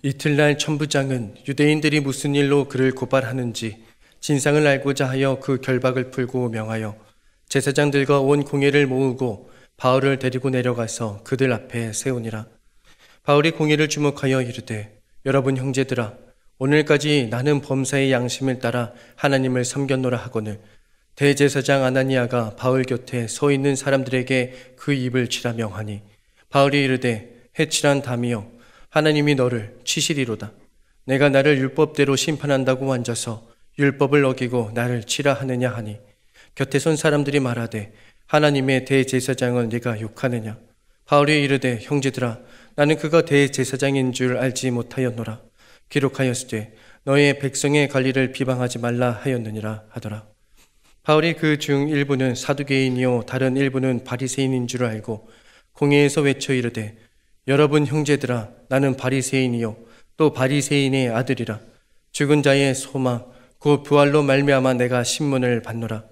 이틀날 천부장은 유대인들이 무슨 일로 그를 고발하는지 진상을 알고자 하여 그 결박을 풀고 명하여 제사장들과 온 공회를 모으고 바울을 데리고 내려가서 그들 앞에 세우니라. 바울이 공회를 주목하여 이르되, 여러분 형제들아, 오늘까지 나는 범사의 양심을 따라 하나님을 섬겼노라 하거늘 대제사장 아나니아가 바울 곁에 서 있는 사람들에게 그 입을 치라 명하니, 바울이 이르되, 해칠한 담이여, 하나님이 너를 치시리로다. 내가 나를 율법대로 심판한다고 앉아서 율법을 어기고 나를 치라 하느냐 하니, 곁에 선 사람들이 말하되, 하나님의 대제사장을 네가 욕하느냐? 바울이 이르되, 형제들아, 나는 그가 대제사장인 줄 알지 못하였노라. 기록하였으되 너의 백성의 관리를 비방하지 말라 하였느니라 하더라. 바울이 그 중 일부는 사두개인이요 다른 일부는 바리새인인 줄 알고 공회에서 외쳐 이르되, 여러분 형제들아, 나는 바리새인이요 또 바리새인의 아들이라. 죽은 자의 소망 곧 부활로 말미암아 내가 신문을 받노라.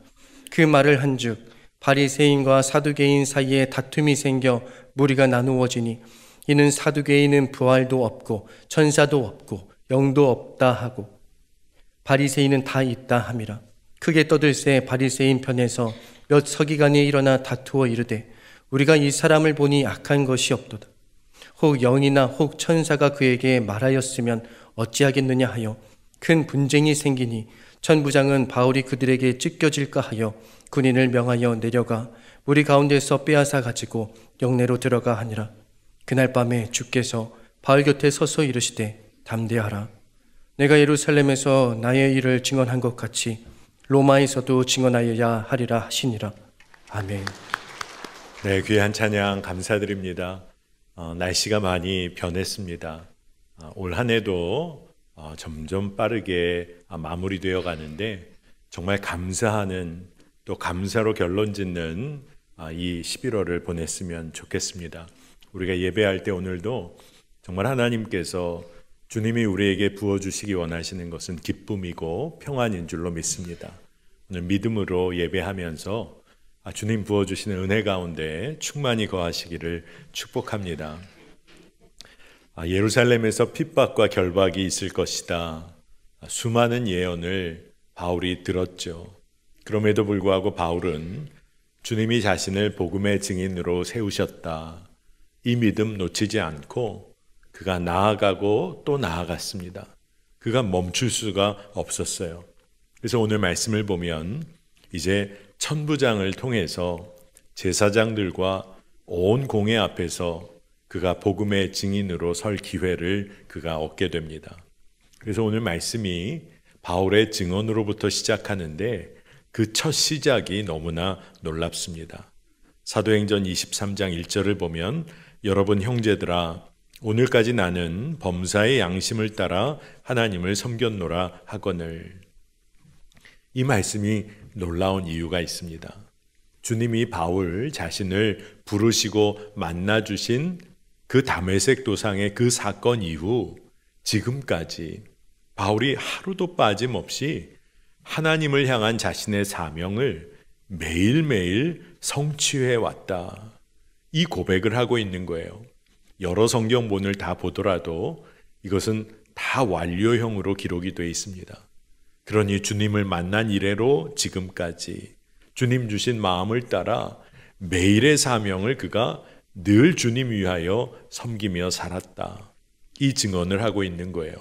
그 말을 한즉 바리새인과 사두개인 사이에 다툼이 생겨 무리가 나누어지니, 이는 사두개인은 부활도 없고 천사도 없고 영도 없다 하고 바리새인은 다 있다 함이라. 크게 떠들새 바리새인 편에서 몇 서기관이 일어나 다투어 이르되, 우리가 이 사람을 보니 악한 것이 없도다. 혹 영이나 혹 천사가 그에게 말하였으면 어찌하겠느냐 하여 큰 분쟁이 생기니, 천부장은 바울이 그들에게 찢겨질까 하여 군인을 명하여 내려가 무리 가운데서 빼앗아 가지고 영내로 들어가 하니라. 그날 밤에 주께서 바울 곁에 서서 이르시되, 담대하라. 내가 예루살렘에서 나의 일을 증언한 것 같이 로마에서도 증언하여야 하리라 하시니라. 아멘. 네, 귀한 찬양 감사드립니다. 날씨가 많이 변했습니다. 올 한 해도 점점 빠르게 마무리되어 가는데, 정말 감사하는, 또 감사로 결론 짓는 이 11월을 보냈으면 좋겠습니다. 우리가 예배할 때 오늘도 정말 하나님께서 주님이 우리에게 부어주시기 원하시는 것은 기쁨이고 평안인 줄로 믿습니다. 오늘 믿음으로 예배하면서 주님 부어주시는 은혜 가운데 충만히 거하시기를 축복합니다. 예루살렘에서 핍박과 결박이 있을 것이다. 수많은 예언을 바울이 들었죠. 그럼에도 불구하고 바울은 주님이 자신을 복음의 증인으로 세우셨다, 이 믿음 놓치지 않고 그가 나아가고 또 나아갔습니다. 그가 멈출 수가 없었어요. 그래서 오늘 말씀을 보면 이제 천부장을 통해서 제사장들과 온 공회 앞에서 그가 복음의 증인으로 설 기회를 그가 얻게 됩니다. 그래서 오늘 말씀이 바울의 증언으로부터 시작하는데, 그 첫 시작이 너무나 놀랍습니다. 사도행전 23장 1절을 보면, 여러분 형제들아, 오늘까지 나는 범사의 양심을 따라 하나님을 섬겼노라 하거늘. 이 말씀이 놀라운 이유가 있습니다. 주님이 바울 자신을 부르시고 만나주신 그 다메섹 도상의 그 사건 이후 지금까지 바울이 하루도 빠짐없이 하나님을 향한 자신의 사명을 매일매일 성취해 왔다, 이 고백을 하고 있는 거예요. 여러 성경본을 다 보더라도 이것은 다 완료형으로 기록이 되어 있습니다. 그러니 주님을 만난 이래로 지금까지 주님 주신 마음을 따라 매일의 사명을 그가 늘 주님 위하여 섬기며 살았다, 이 증언을 하고 있는 거예요.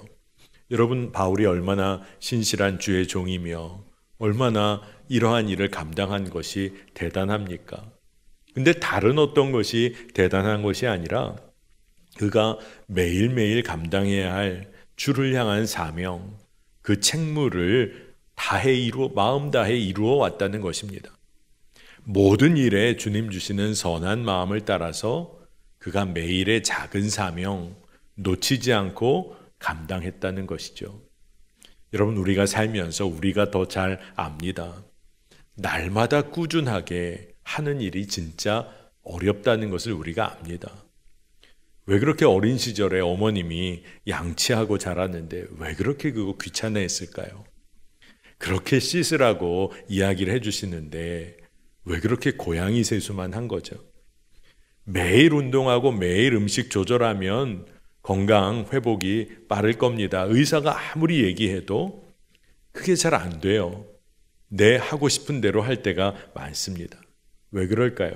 여러분, 바울이 얼마나 신실한 주의 종이며 얼마나 이러한 일을 감당한 것이 대단합니까? 근데 다른 어떤 것이 대단한 것이 아니라 그가 매일매일 감당해야 할 주를 향한 사명, 그 책무를 마음 다해 이루어 왔다는 것입니다. 모든 일에 주님 주시는 선한 마음을 따라서 그가 매일의 작은 사명 놓치지 않고 감당했다는 것이죠. 여러분, 우리가 살면서 우리가 더 잘 압니다. 날마다 꾸준하게 하는 일이 진짜 어렵다는 것을 우리가 압니다. 왜 그렇게 어린 시절에 어머님이 양치하고 자랐는데 왜 그렇게 그거 귀찮아했을까요? 그렇게 씻으라고 이야기를 해주시는데 왜 그렇게 고양이 세수만 한 거죠? 매일 운동하고 매일 음식 조절하면 건강 회복이 빠를 겁니다. 의사가 아무리 얘기해도 그게 잘 안 돼요. 내 하고 싶은 대로 할 때가 많습니다. 왜 그럴까요?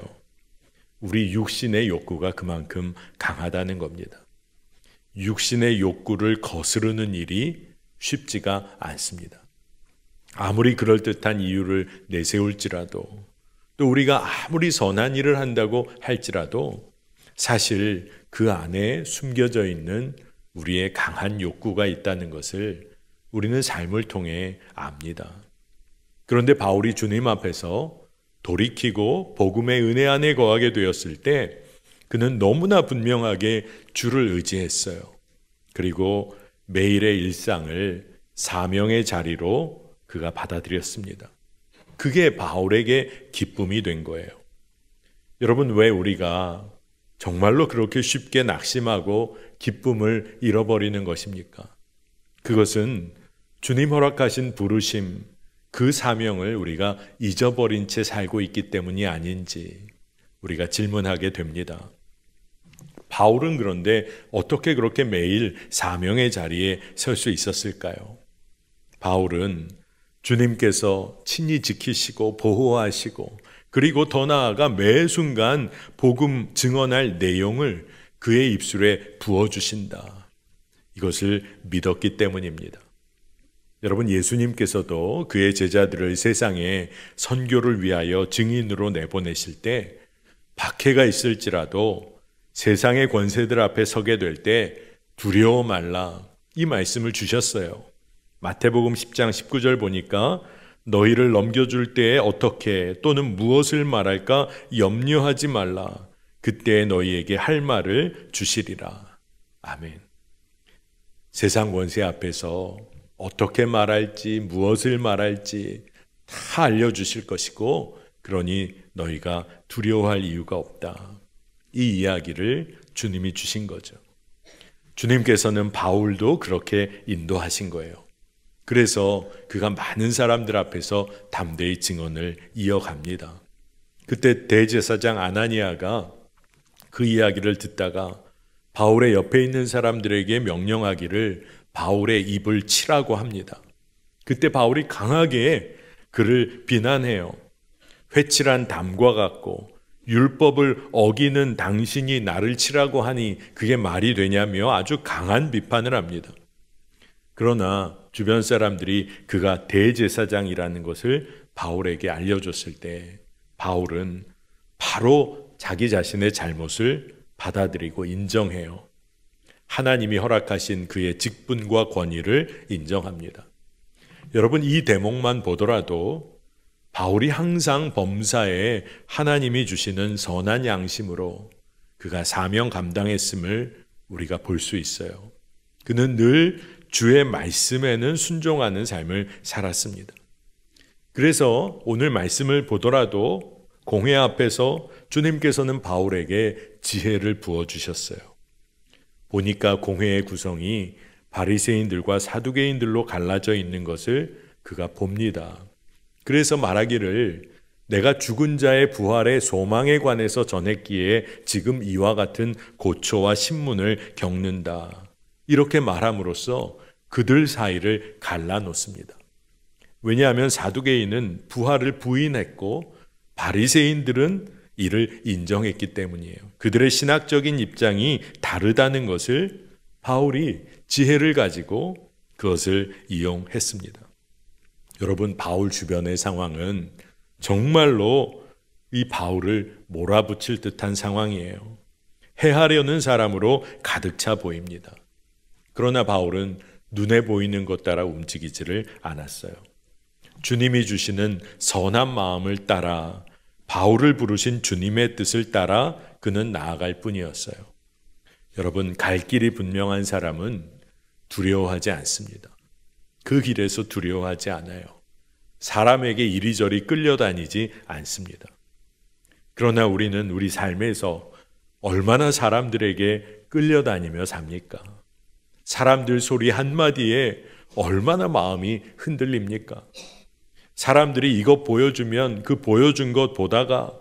우리 육신의 욕구가 그만큼 강하다는 겁니다. 육신의 욕구를 거스르는 일이 쉽지가 않습니다. 아무리 그럴듯한 이유를 내세울지라도, 또 우리가 아무리 선한 일을 한다고 할지라도 사실 그 안에 숨겨져 있는 우리의 강한 욕구가 있다는 것을 우리는 삶을 통해 압니다. 그런데 바울이 주님 앞에서 돌이키고 복음의 은혜 안에 거하게 되었을 때 그는 너무나 분명하게 주를 의지했어요. 그리고 매일의 일상을 사명의 자리로 그가 받아들였습니다. 그게 바울에게 기쁨이 된 거예요. 여러분, 왜 우리가 정말로 그렇게 쉽게 낙심하고 기쁨을 잃어버리는 것입니까? 그것은 주님 허락하신 부르심, 그 사명을 우리가 잊어버린 채 살고 있기 때문이 아닌지 우리가 질문하게 됩니다. 바울은 그런데 어떻게 그렇게 매일 사명의 자리에 설 수 있었을까요? 바울은 주님께서 친히 지키시고 보호하시고 그리고 더 나아가 매 순간 복음 증언할 내용을 그의 입술에 부어주신다. 이것을 믿었기 때문입니다. 여러분, 예수님께서도 그의 제자들을 세상에 선교를 위하여 증인으로 내보내실 때 박해가 있을지라도 세상의 권세들 앞에 서게 될 때 두려워 말라, 이 말씀을 주셨어요. 마태복음 10장 19절 보니까 너희를 넘겨줄 때에 어떻게 또는 무엇을 말할까 염려하지 말라. 그때 너희에게 할 말을 주시리라. 아멘. 세상 권세 앞에서 어떻게 말할지 무엇을 말할지 다 알려주실 것이고 그러니 너희가 두려워할 이유가 없다. 이 이야기를 주님이 주신 거죠. 주님께서는 바울도 그렇게 인도하신 거예요. 그래서 그가 많은 사람들 앞에서 담대히 증언을 이어갑니다. 그때 대제사장 아나니아가 그 이야기를 듣다가 바울의 옆에 있는 사람들에게 명령하기를 바울의 입을 치라고 합니다. 그때 바울이 강하게 그를 비난해요. 회칠한 담과 같고 율법을 어기는 당신이 나를 치라고 하니 그게 말이 되냐며 아주 강한 비판을 합니다. 그러나 주변 사람들이 그가 대제사장이라는 것을 바울에게 알려줬을 때 바울은 바로 자기 자신의 잘못을 받아들이고 인정해요. 하나님이 허락하신 그의 직분과 권위를 인정합니다. 여러분, 이 대목만 보더라도 바울이 항상 범사에 하나님이 주시는 선한 양심으로 그가 사명 감당했음을 우리가 볼 수 있어요. 그는 늘 주의 말씀에는 순종하는 삶을 살았습니다. 그래서 오늘 말씀을 보더라도 공회 앞에서 주님께서는 바울에게 지혜를 부어주셨어요. 보니까 공회의 구성이 바리새인들과 사두개인들로 갈라져 있는 것을 그가 봅니다. 그래서 말하기를 내가 죽은 자의 부활의 소망에 관해서 전했기에 지금 이와 같은 고초와 신문을 겪는다. 이렇게 말함으로써 그들 사이를 갈라놓습니다. 왜냐하면 사두개인은 부활을 부인했고 바리새인들은 이를 인정했기 때문이에요. 그들의 신학적인 입장이 다르다는 것을 바울이 지혜를 가지고 그것을 이용했습니다. 여러분, 바울 주변의 상황은 정말로 이 바울을 몰아붙일 듯한 상황이에요. 해하려는 사람으로 가득 차 보입니다. 그러나 바울은 눈에 보이는 것 따라 움직이지를 않았어요. 주님이 주시는 선한 마음을 따라 바울을 부르신 주님의 뜻을 따라 그는 나아갈 뿐이었어요. 여러분, 갈 길이 분명한 사람은 두려워하지 않습니다. 그 길에서 두려워하지 않아요. 사람에게 이리저리 끌려다니지 않습니다. 그러나 우리는 우리 삶에서 얼마나 사람들에게 끌려다니며 삽니까? 사람들 소리 한마디에 얼마나 마음이 흔들립니까? 사람들이 이것 보여주면 그 보여준 것 보다가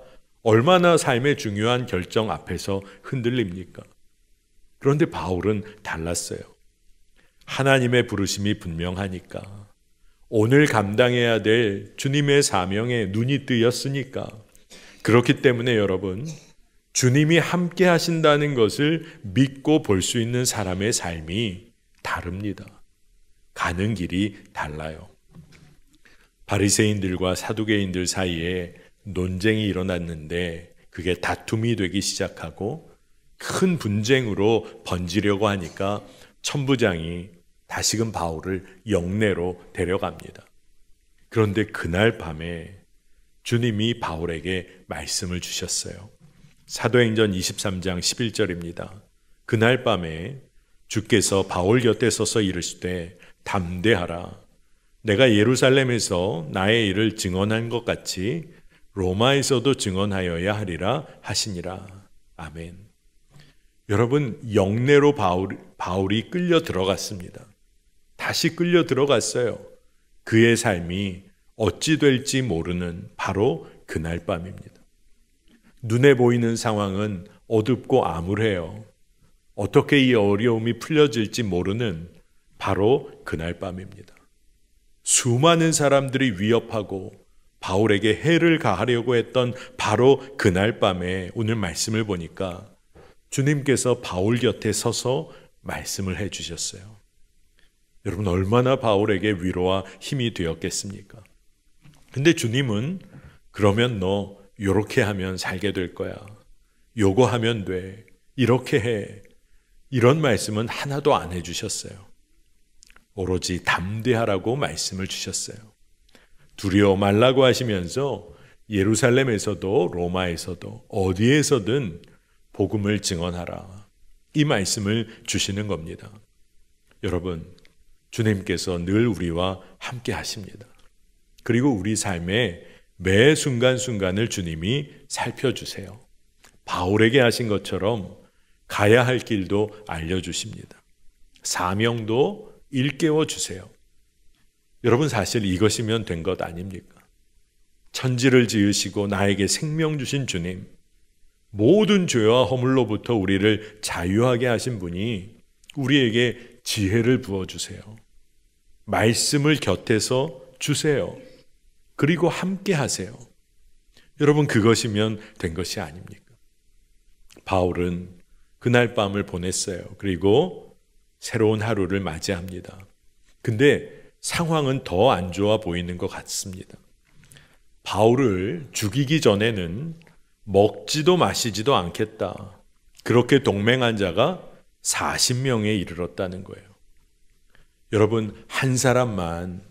얼마나 삶의 중요한 결정 앞에서 흔들립니까? 그런데 바울은 달랐어요. 하나님의 부르심이 분명하니까, 오늘 감당해야 될 주님의 사명에 눈이 뜨였으니까, 그렇기 때문에 여러분, 주님이 함께 하신다는 것을 믿고 볼 수 있는 사람의 삶이 다릅니다. 가는 길이 달라요. 바리새인들과 사두개인들 사이에 논쟁이 일어났는데 그게 다툼이 되기 시작하고 큰 분쟁으로 번지려고 하니까 천부장이 다시금 바울을 영내로 데려갑니다. 그런데 그날 밤에 주님이 바울에게 말씀을 주셨어요. 사도행전 23장 11절입니다. 그날 밤에 주께서 바울 곁에 서서 이르시되 담대하라. 내가 예루살렘에서 나의 일을 증언한 것 같이 로마에서도 증언하여야 하리라 하시니라. 아멘. 여러분, 영내로 바울이 끌려 들어갔습니다. 다시 끌려 들어갔어요. 그의 삶이 어찌 될지 모르는 바로 그날 밤입니다. 눈에 보이는 상황은 어둡고 암울해요. 어떻게 이 어려움이 풀려질지 모르는 바로 그날 밤입니다. 수많은 사람들이 위협하고 바울에게 해를 가하려고 했던 바로 그날 밤에 오늘 말씀을 보니까 주님께서 바울 곁에 서서 말씀을 해주셨어요. 여러분, 얼마나 바울에게 위로와 힘이 되었겠습니까? 근데 주님은 그러면 너 요렇게 하면 살게 될 거야. 요거 하면 돼. 이렇게 해. 이런 말씀은 하나도 안 해주셨어요. 오로지 담대하라고 말씀을 주셨어요. 두려워 말라고 하시면서 예루살렘에서도 로마에서도 어디에서든 복음을 증언하라. 이 말씀을 주시는 겁니다. 여러분, 주님께서 늘 우리와 함께 하십니다. 그리고 우리 삶의 매 순간순간을 주님이 살펴주세요. 바울에게 하신 것처럼 가야 할 길도 알려주십니다. 사명도 일깨워 주세요. 여러분, 사실 이것이면 된 것 아닙니까? 천지를 지으시고 나에게 생명 주신 주님, 모든 죄와 허물로부터 우리를 자유하게 하신 분이 우리에게 지혜를 부어주세요. 말씀을 곁에서 주세요. 그리고 함께 하세요. 여러분, 그것이면 된 것이 아닙니까? 바울은 그날 밤을 보냈어요. 그리고 새로운 하루를 맞이합니다. 근데 상황은 더 안 좋아 보이는 것 같습니다. 바울을 죽이기 전에는 먹지도 마시지도 않겠다. 그렇게 동맹한 자가 40명에 이르렀다는 거예요. 여러분, 한 사람만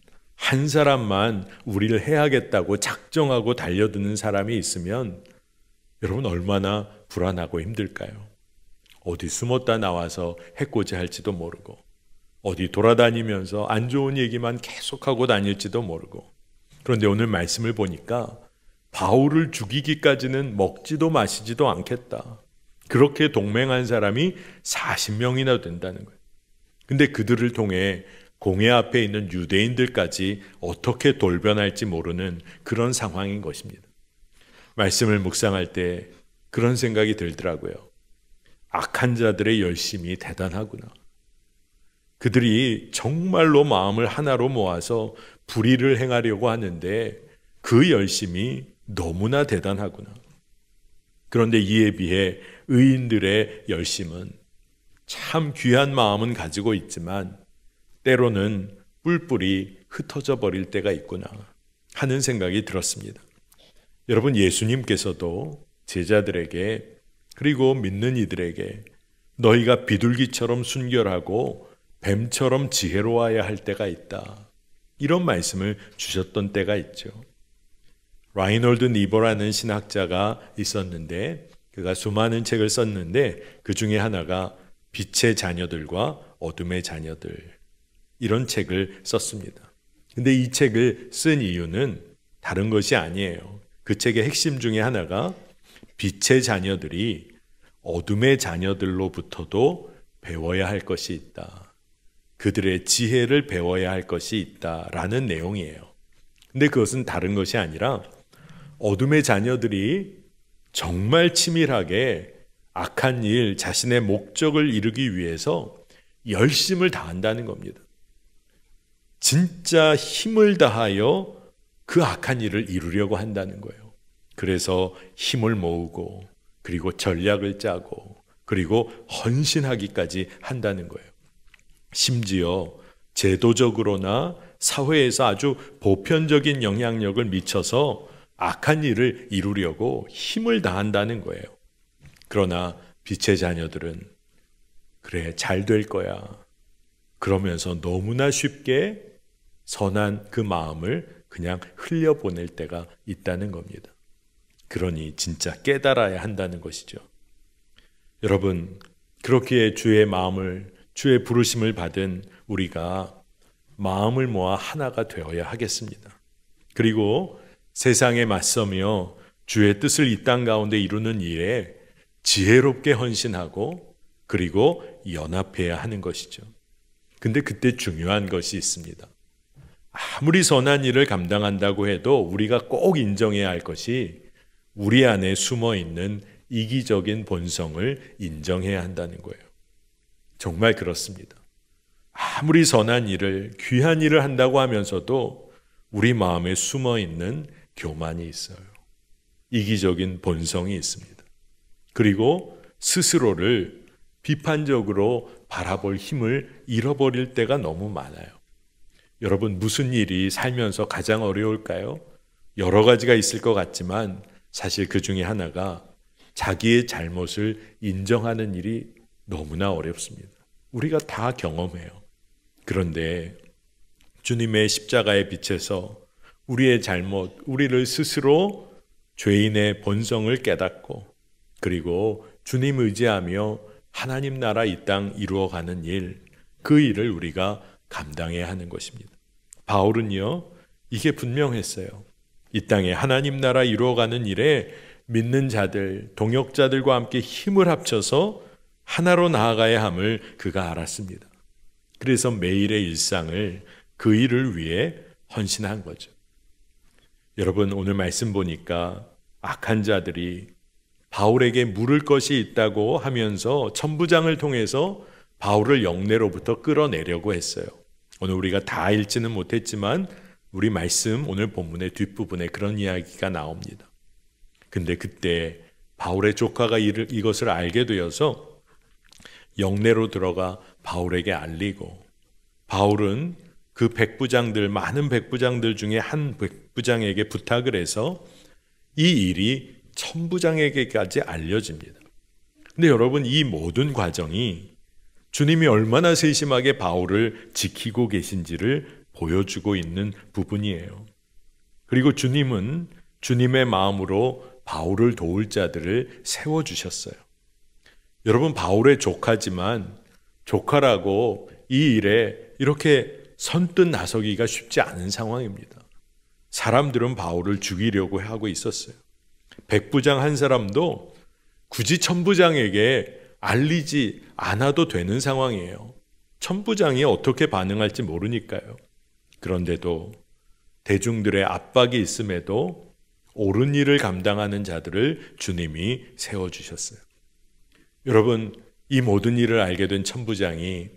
우리를 해야겠다고 작정하고 달려드는 사람이 있으면 여러분, 얼마나 불안하고 힘들까요? 어디 숨었다 나와서 해코지 할지도 모르고, 어디 돌아다니면서 안 좋은 얘기만 계속하고 다닐지도 모르고. 그런데 오늘 말씀을 보니까 바울을 죽이기까지는 먹지도 마시지도 않겠다. 그렇게 동맹한 사람이 40명이나 된다는 거예요. 근데 그들을 통해 공회 앞에 있는 유대인들까지 어떻게 돌변할지 모르는 그런 상황인 것입니다. 말씀을 묵상할 때 그런 생각이 들더라고요. 악한 자들의 열심이 대단하구나. 그들이 정말로 마음을 하나로 모아서 불의를 행하려고 하는데 그 열심이 너무나 대단하구나. 그런데 이에 비해 의인들의 열심은 참 귀한 마음은 가지고 있지만 때로는 뿔뿔이 흩어져 버릴 때가 있구나 하는 생각이 들었습니다. 여러분, 예수님께서도 제자들에게 그리고 믿는 이들에게 너희가 비둘기처럼 순결하고 뱀처럼 지혜로워야 할 때가 있다. 이런 말씀을 주셨던 때가 있죠. 라이놀드 니버라는 신학자가 있었는데 그가 수많은 책을 썼는데 그 중에 하나가 빛의 자녀들과 어둠의 자녀들, 이런 책을 썼습니다. 근데 이 책을 쓴 이유는 다른 것이 아니에요. 그 책의 핵심 중에 하나가 빛의 자녀들이 어둠의 자녀들로부터도 배워야 할 것이 있다. 그들의 지혜를 배워야 할 것이 있다라는 내용이에요. 근데 그것은 다른 것이 아니라 어둠의 자녀들이 정말 치밀하게 악한 일, 자신의 목적을 이루기 위해서 열심을 다한다는 겁니다. 진짜 힘을 다하여 그 악한 일을 이루려고 한다는 거예요. 그래서 힘을 모으고 그리고 전략을 짜고 그리고 헌신하기까지 한다는 거예요. 심지어 제도적으로나 사회에서 아주 보편적인 영향력을 미쳐서 악한 일을 이루려고 힘을 다한다는 거예요. 그러나 빛의 자녀들은 그래, 잘 될 거야. 그러면서 너무나 쉽게 선한 그 마음을 그냥 흘려보낼 때가 있다는 겁니다. 그러니 진짜 깨달아야 한다는 것이죠. 여러분, 그렇기에 주의 마음을, 주의 부르심을 받은 우리가 마음을 모아 하나가 되어야 하겠습니다. 그리고 세상에 맞서며 주의 뜻을 이 땅 가운데 이루는 일에 지혜롭게 헌신하고 그리고 연합해야 하는 것이죠. 근데 그때 중요한 것이 있습니다. 아무리 선한 일을 감당한다고 해도 우리가 꼭 인정해야 할 것이 우리 안에 숨어 있는 이기적인 본성을 인정해야 한다는 거예요. 정말 그렇습니다. 아무리 선한 일을, 귀한 일을 한다고 하면서도 우리 마음에 숨어 있는 교만이 있어요. 이기적인 본성이 있습니다. 그리고 스스로를 비판적으로 바라볼 힘을 잃어버릴 때가 너무 많아요. 여러분, 무슨 일이 살면서 가장 어려울까요? 여러 가지가 있을 것 같지만 사실 그 중에 하나가 자기의 잘못을 인정하는 일이 너무나 어렵습니다. 우리가 다 경험해요. 그런데 주님의 십자가의 빛에서 우리의 잘못, 우리를 스스로 죄인의 본성을 깨닫고 그리고 주님 의지하며 하나님 나라 이 땅 이루어가는 일, 그 일을 우리가 감당해야 하는 것입니다. 바울은요, 이게 분명했어요. 이 땅에 하나님 나라 이루어가는 일에 믿는 자들, 동역자들과 함께 힘을 합쳐서 하나로 나아가야 함을 그가 알았습니다. 그래서 매일의 일상을 그 일을 위해 헌신한 거죠. 여러분, 오늘 말씀 보니까 악한 자들이 바울에게 물을 것이 있다고 하면서 천부장을 통해서 바울을 영내로부터 끌어내려고 했어요. 오늘 우리가 다 읽지는 못했지만 우리 말씀 오늘 본문의 뒷부분에 그런 이야기가 나옵니다. 근데 그때 바울의 조카가 이것을 알게 되어서 영내로 들어가 바울에게 알리고, 바울은 그 백부장들, 많은 백부장들 중에 한 백부장에게 부탁을 해서 이 일이 천부장에게까지 알려집니다. 근데 여러분, 이 모든 과정이 주님이 얼마나 세심하게 바울을 지키고 계신지를 보여주고 있는 부분이에요. 그리고 주님은 주님의 마음으로 바울을 도울 자들을 세워주셨어요. 여러분, 바울의 조카지만 조카라고 이 일에 이렇게 선뜻 나서기가 쉽지 않은 상황입니다. 사람들은 바울을 죽이려고 하고 있었어요. 백부장 한 사람도 굳이 천부장에게 알리지 않아도 되는 상황이에요. 천부장이 어떻게 반응할지 모르니까요. 그런데도 대중들의 압박이 있음에도 옳은 일을 감당하는 자들을 주님이 세워주셨어요. 여러분, 이 모든 일을 알게 된 천부장이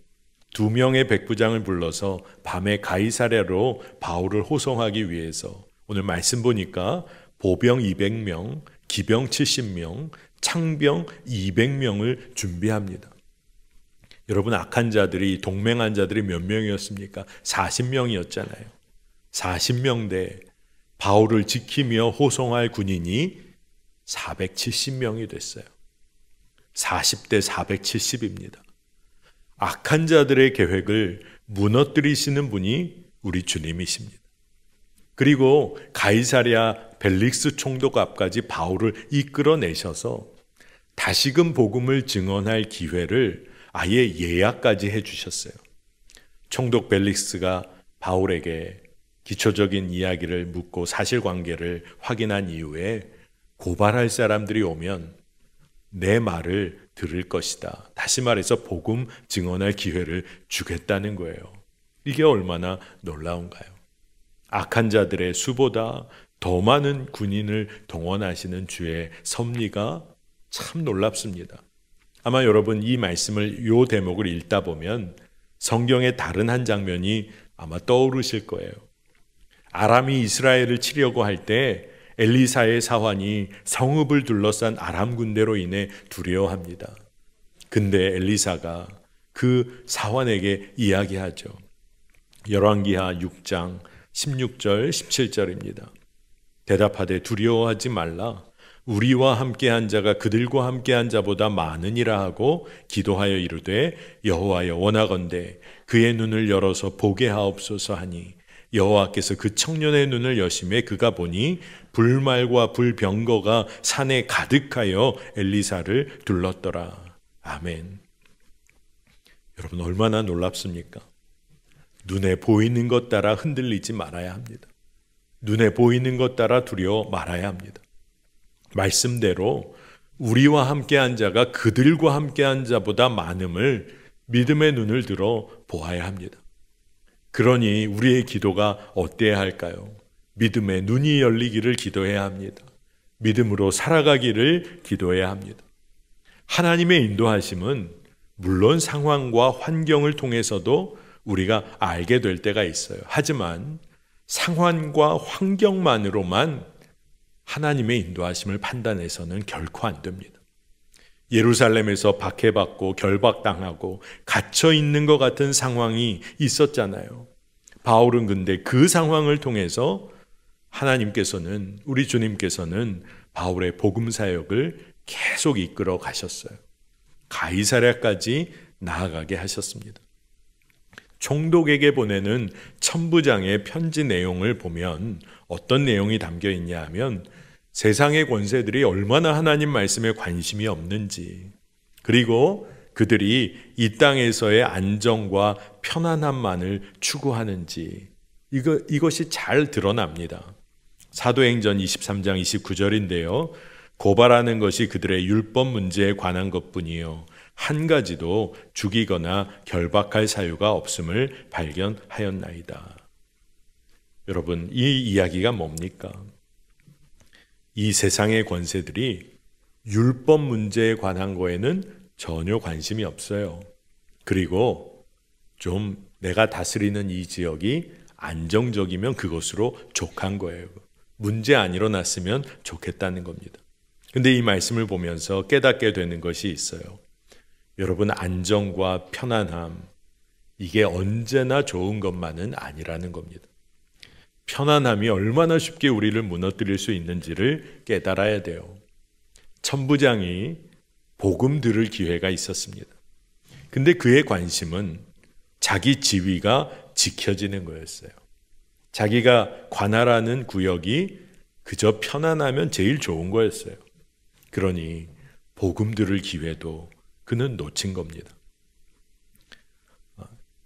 2명의 백부장을 불러서 밤에 가이사랴로 바울을 호송하기 위해서, 오늘 말씀 보니까 보병 200명, 기병 70명, 창병 200명을 준비합니다. 여러분, 악한 자들이, 동맹한 자들이 몇 명이었습니까? 40명이었잖아요. 40명대 바울을 지키며 호송할 군인이 470명이 됐어요. 40대 470입니다. 악한 자들의 계획을 무너뜨리시는 분이 우리 주님이십니다. 그리고 가이사랴 벨릭스 총독 앞까지 바울을 이끌어내셔서 다시금 복음을 증언할 기회를 아예 예약까지 해주셨어요. 총독 벨릭스가 바울에게 기초적인 이야기를 묻고 사실관계를 확인한 이후에 고발할 사람들이 오면 내 말을 들을 것이다. 다시 말해서 복음 증언할 기회를 주겠다는 거예요. 이게 얼마나 놀라운가요? 악한 자들의 수보다 더 많은 군인을 동원하시는 주의 섭리가 참 놀랍습니다. 아마 여러분 이 말씀을 요 대목을 읽다 보면 성경의 다른 한 장면이 아마 떠오르실 거예요. 아람이 이스라엘을 치려고 할 때 엘리사의 사환이 성읍을 둘러싼 아람 군대로 인해 두려워합니다. 근데 엘리사가 그 사환에게 이야기하죠. 열왕기하 6장 16절 17절입니다. 대답하되 두려워하지 말라. 우리와 함께한 자가 그들과 함께한 자보다 많으니라 하고 기도하여 이르되 여호와여 원하건대 그의 눈을 열어서 보게 하옵소서 하니 여호와께서 그 청년의 눈을 여심해 그가 보니 불말과 불병거가 산에 가득하여 엘리사를 둘렀더라. 아멘. 여러분 얼마나 놀랍습니까? 눈에 보이는 것 따라 흔들리지 말아야 합니다. 눈에 보이는 것 따라 두려워 말아야 합니다. 말씀대로 우리와 함께한 자가 그들과 함께한 자보다 많음을 믿음의 눈을 들어 보아야 합니다. 그러니 우리의 기도가 어때야 할까요? 믿음의 눈이 열리기를 기도해야 합니다. 믿음으로 살아가기를 기도해야 합니다. 하나님의 인도하심은 물론 상황과 환경을 통해서도 우리가 알게 될 때가 있어요. 하지만 상황과 환경만으로만 하나님의 인도하심을 판단해서는 결코 안 됩니다. 예루살렘에서 박해받고 결박당하고 갇혀 있는 것 같은 상황이 있었잖아요. 바울은 근데 그 상황을 통해서 하나님께서는, 우리 주님께서는 바울의 복음 사역을 계속 이끌어 가셨어요. 가이사랴까지 나아가게 하셨습니다. 총독에게 보내는 천부장의 편지 내용을 보면 어떤 내용이 담겨 있냐 하면 세상의 권세들이 얼마나 하나님 말씀에 관심이 없는지, 그리고 그들이 이 땅에서의 안정과 편안함만을 추구하는지 이것이 잘 드러납니다. 사도행전 23장 29절인데요. 고발하는 것이 그들의 율법 문제에 관한 것뿐이요 한 가지도 죽이거나 결박할 사유가 없음을 발견하였나이다. 여러분, 이 이야기가 뭡니까? 이 세상의 권세들이 율법 문제에 관한 거에는 전혀 관심이 없어요. 그리고 좀 내가 다스리는 이 지역이 안정적이면 그것으로 족한 거예요. 문제 안 일어났으면 좋겠다는 겁니다. 근데 이 말씀을 보면서 깨닫게 되는 것이 있어요. 여러분, 안정과 편안함, 이게 언제나 좋은 것만은 아니라는 겁니다. 편안함이 얼마나 쉽게 우리를 무너뜨릴 수 있는지를 깨달아야 돼요. 천부장이 복음 들을 기회가 있었습니다. 근데 그의 관심은 자기 지위가 지켜지는 거였어요. 자기가 관할하는 구역이 그저 편안하면 제일 좋은 거였어요. 그러니 복음 들을 기회도 그는 놓친 겁니다.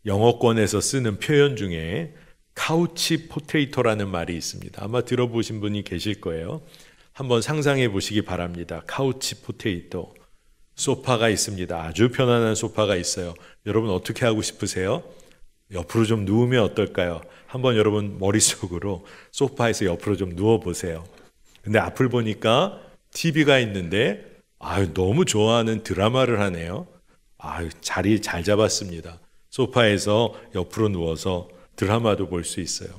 영어권에서 쓰는 표현 중에 카우치 포테이토라는 말이 있습니다. 아마 들어보신 분이 계실 거예요. 한번 상상해 보시기 바랍니다. 카우치 포테이토. 소파가 있습니다. 아주 편안한 소파가 있어요. 여러분 어떻게 하고 싶으세요? 옆으로 좀 누우면 어떨까요? 한번 여러분 머릿속으로 소파에서 옆으로 좀 누워보세요. 근데 앞을 보니까 TV가 있는데 너무 좋아하는 드라마를 하네요. 자리 잘 잡았습니다. 소파에서 옆으로 누워서 드라마도 볼 수 있어요.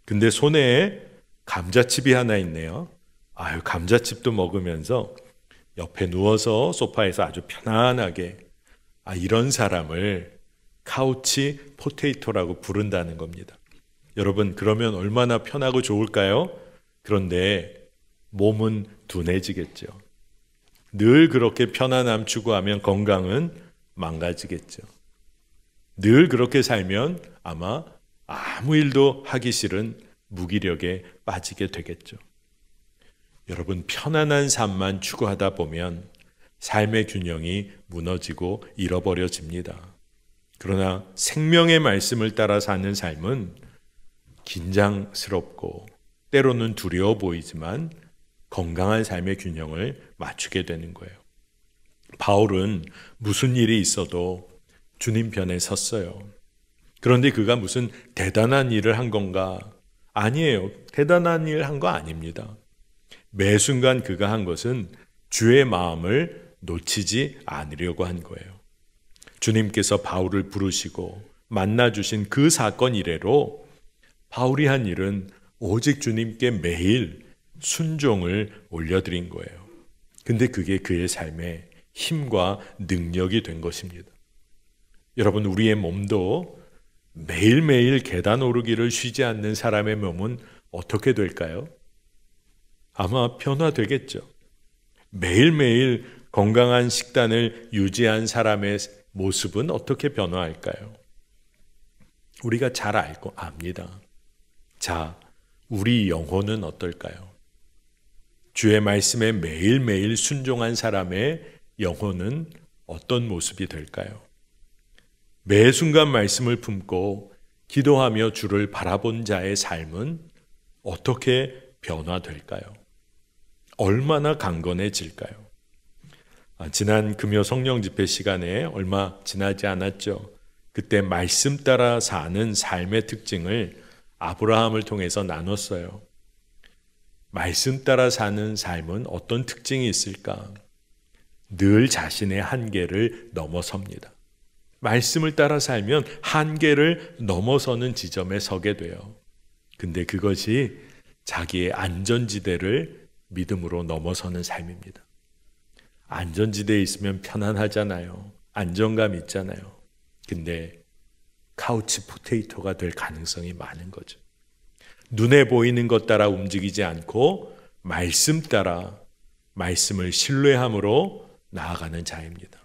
근데 손에 감자칩이 하나 있네요. 감자칩도 먹으면서 옆에 누워서 소파에서 아주 편안하게, 이런 사람을 카우치 포테이토라고 부른다는 겁니다. 여러분, 그러면 얼마나 편하고 좋을까요? 그런데 몸은 둔해지겠죠. 늘 그렇게 편안함 추구하면 건강은 망가지겠죠. 늘 그렇게 살면 아마 아무 일도 하기 싫은 무기력에 빠지게 되겠죠. 여러분, 편안한 삶만 추구하다 보면 삶의 균형이 무너지고 잃어버려집니다. 그러나 생명의 말씀을 따라 사는 삶은 긴장스럽고 때로는 두려워 보이지만 건강한 삶의 균형을 맞추게 되는 거예요. 바울은 무슨 일이 있어도 주님 편에 섰어요. 그런데 그가 무슨 대단한 일을 한 건가? 아니에요. 대단한 일 한 거 아닙니다. 매 순간 그가 한 것은 주의 마음을 놓치지 않으려고 한 거예요. 주님께서 바울을 부르시고 만나주신 그 사건 이래로 바울이 한 일은 오직 주님께 매일 순종을 올려드린 거예요. 근데 그게 그의 삶의 힘과 능력이 된 것입니다. 여러분, 우리의 몸도 매일매일 계단 오르기를 쉬지 않는 사람의 몸은 어떻게 될까요? 아마 변화되겠죠. 매일매일 건강한 식단을 유지한 사람의 모습은 어떻게 변화할까요? 우리가 잘 알고 압니다. 자, 우리 영혼은 어떨까요? 주의 말씀에 매일매일 순종한 사람의 영혼은 어떤 모습이 될까요? 매 순간 말씀을 품고 기도하며 주를 바라본 자의 삶은 어떻게 변화될까요? 얼마나 강건해질까요? 지난 금요 성령 집회 시간에 얼마 지나지 않았죠. 그때 말씀 따라 사는 삶의 특징을 아브라함을 통해서 나눴어요. 말씀 따라 사는 삶은 어떤 특징이 있을까? 늘 자신의 한계를 넘어섭니다. 말씀을 따라 살면 한계를 넘어서는 지점에 서게 돼요. 근데 그것이 자기의 안전지대를 믿음으로 넘어서는 삶입니다. 안전지대에 있으면 편안하잖아요. 안정감 있잖아요. 근데 카우치 포테이토가 될 가능성이 많은 거죠. 눈에 보이는 것 따라 움직이지 않고 말씀 따라 말씀을 신뢰함으로 나아가는 자입니다.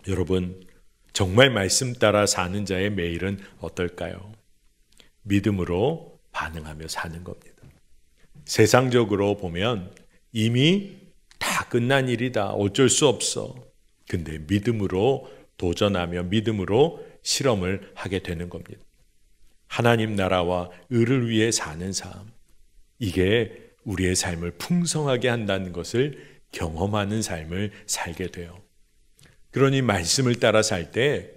여러분, 정말 말씀 따라 사는 자의 매일은 어떨까요? 믿음으로 반응하며 사는 겁니다. 세상적으로 보면 이미 다 끝난 일이다. 어쩔 수 없어. 근데 믿음으로 도전하며 믿음으로 실험을 하게 되는 겁니다. 하나님 나라와 의를 위해 사는 삶. 이게 우리의 삶을 풍성하게 한다는 것을 경험하는 삶을 살게 돼요. 그러니 말씀을 따라 살 때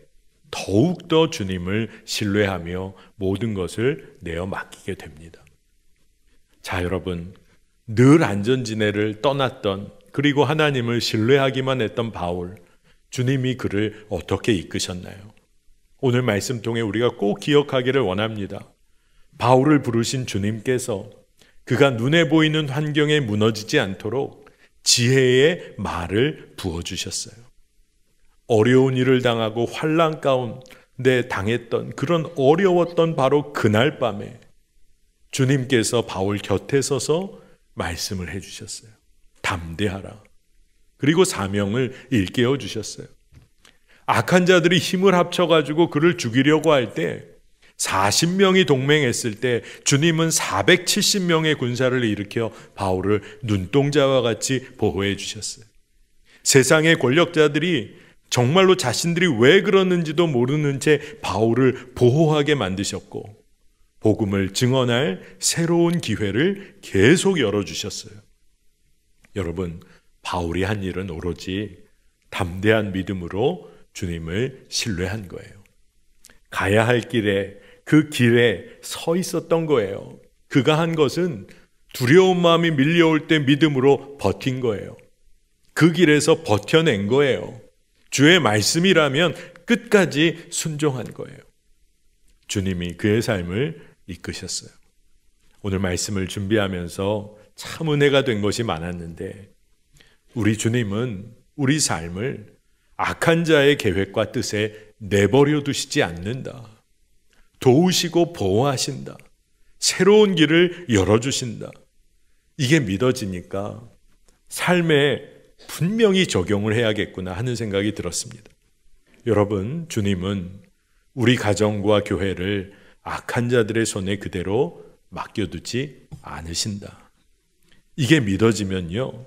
더욱더 주님을 신뢰하며 모든 것을 내어 맡기게 됩니다. 자, 여러분, 늘 안전지대를 떠났던, 그리고 하나님을 신뢰하기만 했던 바울, 주님이 그를 어떻게 이끄셨나요? 오늘 말씀 통해 우리가 꼭 기억하기를 원합니다. 바울을 부르신 주님께서 그가 눈에 보이는 환경에 무너지지 않도록 지혜의 말을 부어주셨어요. 어려운 일을 당하고 환난 가운데 당했던 그런 어려웠던 바로 그날 밤에 주님께서 바울 곁에 서서 말씀을 해주셨어요. 담대하라. 그리고 사명을 일깨워 주셨어요. 악한 자들이 힘을 합쳐가지고 그를 죽이려고 할 때 40명이 동맹했을 때 주님은 470명의 군사를 일으켜 바울을 눈동자와 같이 보호해 주셨어요. 세상의 권력자들이 정말로 자신들이 왜 그러는지도 모르는 채 바울을 보호하게 만드셨고 복음을 증언할 새로운 기회를 계속 열어주셨어요. 여러분, 바울이 한 일은 오로지 담대한 믿음으로 주님을 신뢰한 거예요. 가야 할 길에, 그 길에 서 있었던 거예요. 그가 한 것은 두려운 마음이 밀려올 때 믿음으로 버틴 거예요. 그 길에서 버텨낸 거예요. 주의 말씀이라면 끝까지 순종한 거예요. 주님이 그의 삶을 이끄셨어요. 오늘 말씀을 준비하면서 참 은혜가 된 것이 많았는데 우리 주님은 우리 삶을 악한 자의 계획과 뜻에 내버려 두시지 않는다. 도우시고 보호하신다. 새로운 길을 열어주신다. 이게 믿어지니까 삶에 분명히 적용을 해야겠구나 하는 생각이 들었습니다. 여러분, 주님은 우리 가정과 교회를 악한 자들의 손에 그대로 맡겨두지 않으신다. 이게 믿어지면요,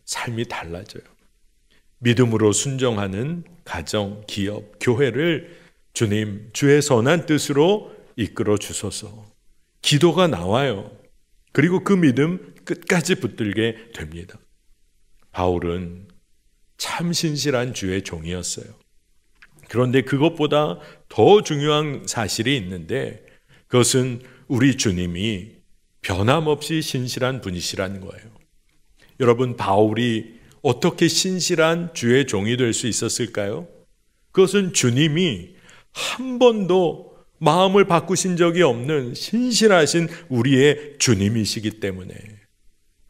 삶이 달라져요. 믿음으로 순종하는 가정, 기업, 교회를 주님, 주의 선한 뜻으로 이끌어 주소서. 기도가 나와요. 그리고 그 믿음 끝까지 붙들게 됩니다. 바울은 참 신실한 주의 종이었어요. 그런데 그것보다 더 중요한 사실이 있는데 그것은 우리 주님이 변함없이 신실한 분이시라는 거예요. 여러분, 바울이 어떻게 신실한 주의 종이 될 수 있었을까요? 그것은 주님이 한 번도 마음을 바꾸신 적이 없는 신실하신 우리의 주님이시기 때문에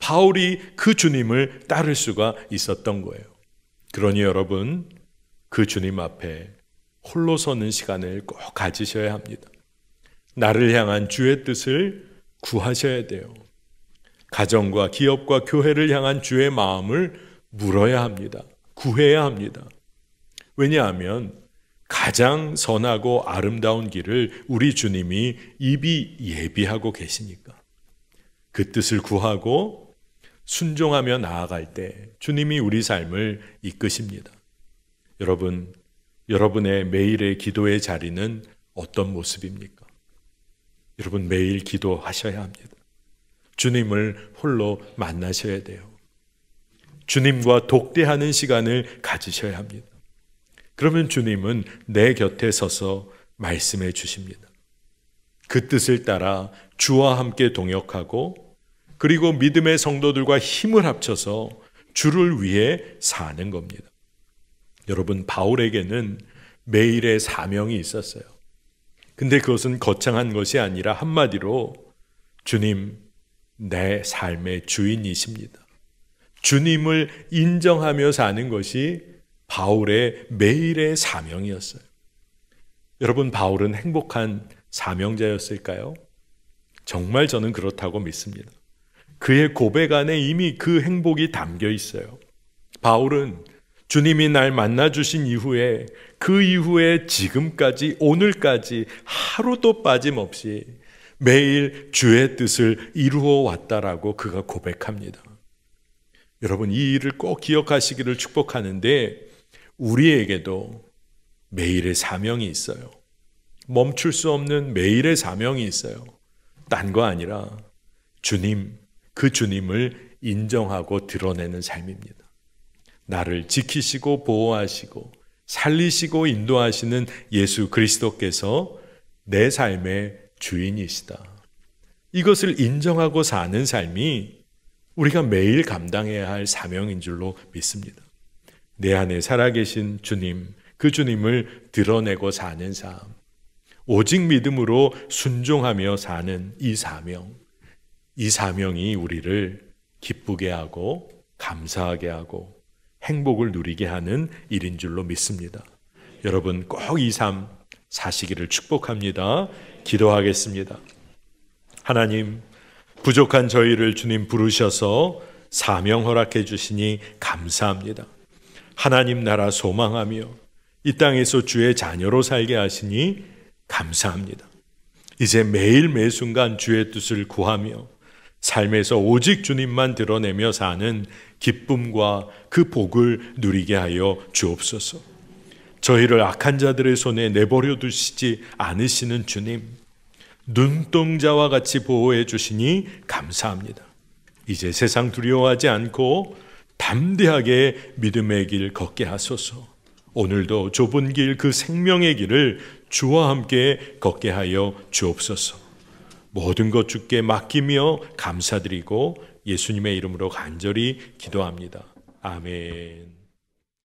바울이 그 주님을 따를 수가 있었던 거예요. 그러니 여러분, 그 주님 앞에 홀로 서는 시간을 꼭 가지셔야 합니다. 나를 향한 주의 뜻을 구하셔야 돼요. 가정과 기업과 교회를 향한 주의 마음을 물어야 합니다. 구해야 합니다. 왜냐하면 가장 선하고 아름다운 길을 우리 주님이 이미 예비하고 계시니까. 그 뜻을 구하고 순종하며 나아갈 때 주님이 우리 삶을 이끄십니다. 여러분, 여러분의 매일의 기도의 자리는 어떤 모습입니까? 여러분, 매일 기도하셔야 합니다. 주님을 홀로 만나셔야 돼요. 주님과 독대하는 시간을 가지셔야 합니다. 그러면 주님은 내 곁에 서서 말씀해 주십니다. 그 뜻을 따라 주와 함께 동역하고 그리고 믿음의 성도들과 힘을 합쳐서 주를 위해 사는 겁니다. 여러분, 바울에게는 매일의 사명이 있었어요. 근데 그것은 거창한 것이 아니라 한마디로 주님, 내 삶의 주인이십니다. 주님을 인정하며 사는 것이 바울의 매일의 사명이었어요. 여러분, 바울은 행복한 사명자였을까요? 정말 저는 그렇다고 믿습니다. 그의 고백 안에 이미 그 행복이 담겨 있어요. 바울은 주님이 날 만나주신 이후에 그 이후에 지금까지 오늘까지 하루도 빠짐없이 매일 주의 뜻을 이루어 왔다라고 그가 고백합니다. 여러분, 이 일을 꼭 기억하시기를 축복하는데 우리에게도 매일의 사명이 있어요. 멈출 수 없는 매일의 사명이 있어요. 딴 거 아니라 주님, 그 주님을 인정하고 드러내는 삶입니다. 나를 지키시고 보호하시고 살리시고 인도하시는 예수 그리스도께서 내 삶의 주인이시다. 이것을 인정하고 사는 삶이 우리가 매일 감당해야 할 사명인 줄로 믿습니다. 내 안에 살아계신 주님, 그 주님을 드러내고 사는 삶, 오직 믿음으로 순종하며 사는 이 사명이 우리를 기쁘게 하고 감사하게 하고 행복을 누리게 하는 일인 줄로 믿습니다. 여러분, 꼭 이 삶 사시기를 축복합니다. 기도하겠습니다. 하나님, 부족한 저희를 주님 부르셔서 사명 허락해 주시니 감사합니다. 하나님 나라 소망하며 이 땅에서 주의 자녀로 살게 하시니 감사합니다. 이제 매일 매순간 주의 뜻을 구하며 삶에서 오직 주님만 드러내며 사는 기쁨과 그 복을 누리게 하여 주옵소서. 저희를 악한 자들의 손에 내버려 두시지 않으시는 주님, 눈동자와 같이 보호해 주시니 감사합니다. 이제 세상 두려워하지 않고 담대하게 믿음의 길 걷게 하소서. 오늘도 좁은 길, 그 생명의 길을 주와 함께 걷게 하여 주옵소서. 모든 것 주께 맡기며 감사드리고 예수님의 이름으로 간절히 기도합니다. 아멘.